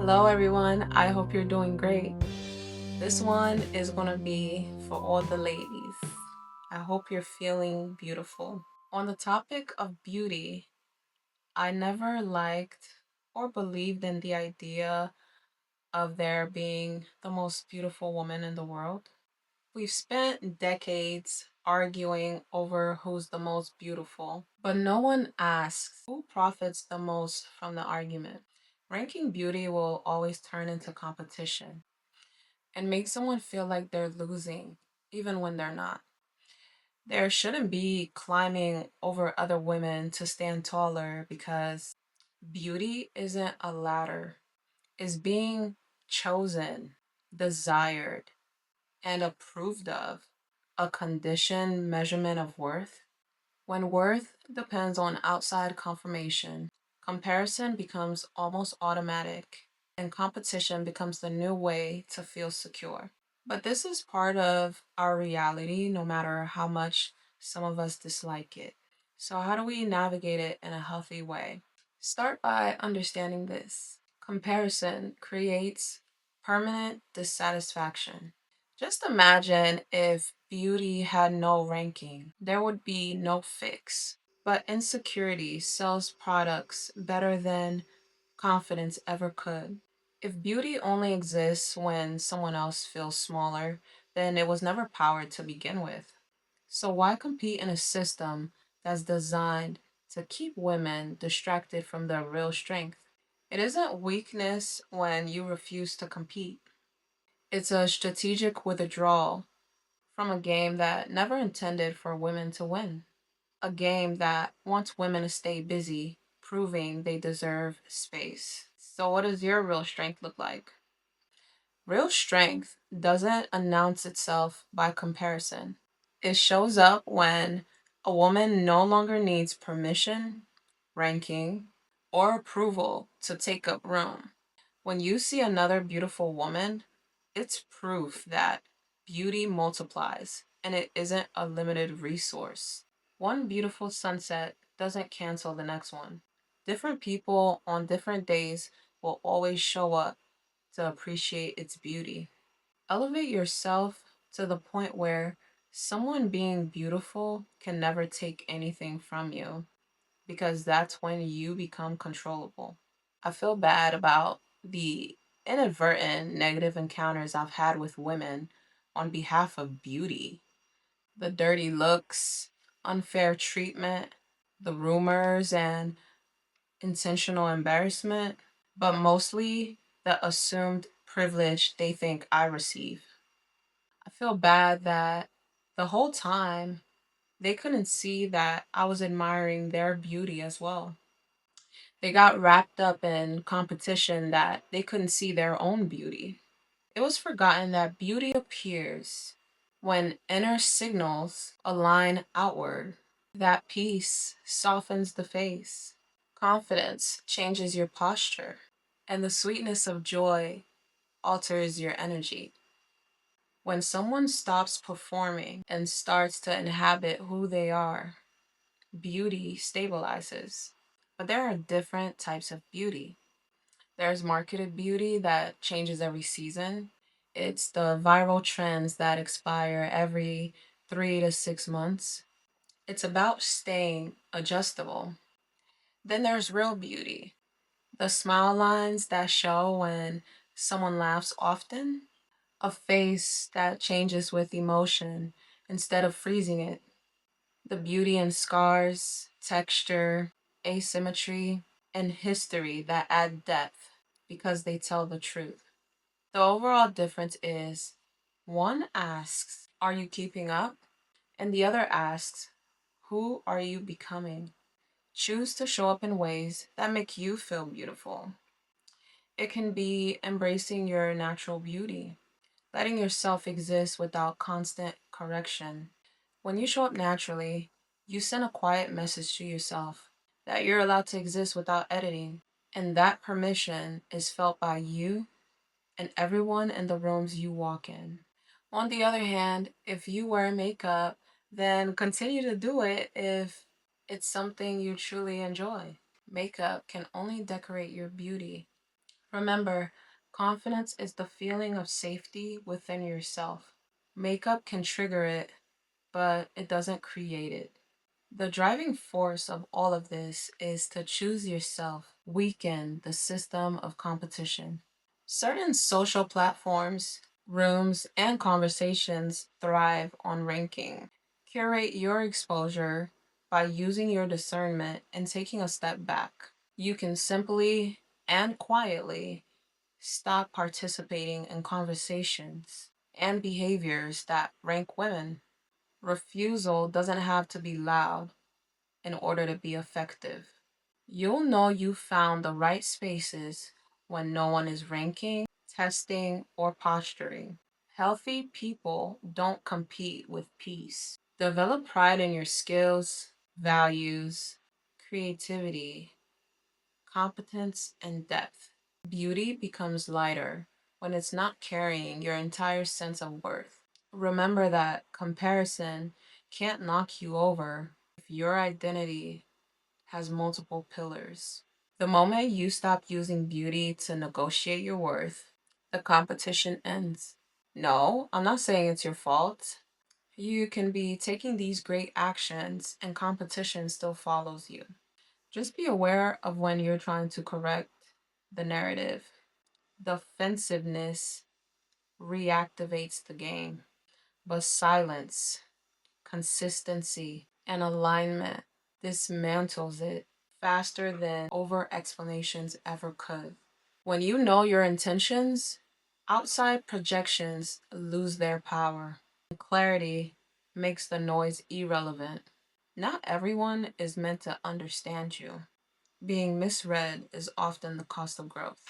Hello, everyone. I hope you're doing great. This one is going to be for all the ladies. I hope you're feeling beautiful. On the topic of beauty, I never liked or believed in the idea of there being the most beautiful woman in the world. We've spent decades arguing over who's the most beautiful, but no one asks who profits the most from the argument. Ranking beauty will always turn into competition and make someone feel like they're losing, even when they're not. There shouldn't be climbing over other women to stand taller because beauty isn't a ladder, it's being chosen, desired, and approved of, a conditioned measurement of worth. When worth depends on outside confirmation, comparison becomes almost automatic, and competition becomes the new way to feel secure. But this is part of our reality, no matter how much some of us dislike it. So, how do we navigate it in a healthy way? Start by understanding this. Comparison creates permanent dissatisfaction. Just imagine if beauty had no ranking, there would be no fix. But insecurity sells products better than confidence ever could. If beauty only exists when someone else feels smaller, then it was never powered to begin with. So why compete in a system that's designed to keep women distracted from their real strength? It isn't weakness when you refuse to compete. It's a strategic withdrawal from a game that never intended for women to win. A game that wants women to stay busy, proving they deserve space. So, what does your real strength look like? Real strength doesn't announce itself by comparison. It shows up when a woman no longer needs permission, ranking, or approval to take up room. When you see another beautiful woman, it's proof that beauty multiplies and it isn't a limited resource. One beautiful sunset doesn't cancel the next one. Different people on different days will always show up to appreciate its beauty. Elevate yourself to the point where someone being beautiful can never take anything from you because that's when you become controllable. I feel bad about the inadvertent negative encounters I've had with women on behalf of beauty. The dirty looks, unfair treatment, the rumors, and intentional embarrassment, but mostly the assumed privilege they think I receive. I feel bad that the whole time they couldn't see that I was admiring their beauty as well. They got wrapped up in competition that they couldn't see their own beauty. It was forgotten that beauty appears when inner signals align outward. That peace softens the face. Confidence changes your posture. And the sweetness of joy alters your energy. When someone stops performing and starts to inhabit who they are, beauty stabilizes. But there are different types of beauty. There's marketed beauty that changes every season. It's the viral trends that expire every 3 to 6 months. It's about staying adjustable. Then there's real beauty, the smile lines that show when someone laughs often, a face that changes with emotion instead of freezing it, the beauty in scars, texture, asymmetry, and history that add depth because they tell the truth. The overall difference is one asks, are you keeping up? And the other asks, who are you becoming? Choose to show up in ways that make you feel beautiful. It can be embracing your natural beauty, letting yourself exist without constant correction. When you show up naturally, you send a quiet message to yourself that you're allowed to exist without editing. And that permission is felt by you and everyone in the rooms you walk in. On the other hand, if you wear makeup, then continue to do it if it's something you truly enjoy. Makeup can only decorate your beauty, Remember, confidence is the feeling of safety within yourself. Makeup can trigger it, but it doesn't create it. The driving force of all of this is to choose yourself, weaken the system of competition. Certain social platforms, rooms, and conversations thrive on ranking. Curate your exposure by using your discernment and taking a step back. You can simply and quietly stop participating in conversations and behaviors that rank women. Refusal doesn't have to be loud in order to be effective. You'll know you found the right spaces when no one is ranking, testing, or posturing. Healthy people don't compete with peace. Develop pride in your skills, values, creativity, competence, and depth. Beauty becomes lighter when it's not carrying your entire sense of worth. Remember that comparison can't knock you over if your identity has multiple pillars. The moment you stop using beauty to negotiate your worth, the competition ends. No, I'm not saying it's your fault. You can be taking these great actions and competition still follows you. Just be aware of when you're trying to correct the narrative. The offensiveness reactivates the game, but silence, consistency, and alignment dismantles it faster than over explanations ever could. When you know your intentions, outside projections lose their power. Clarity makes the noise irrelevant. Not everyone is meant to understand you. Being misread is often the cost of growth.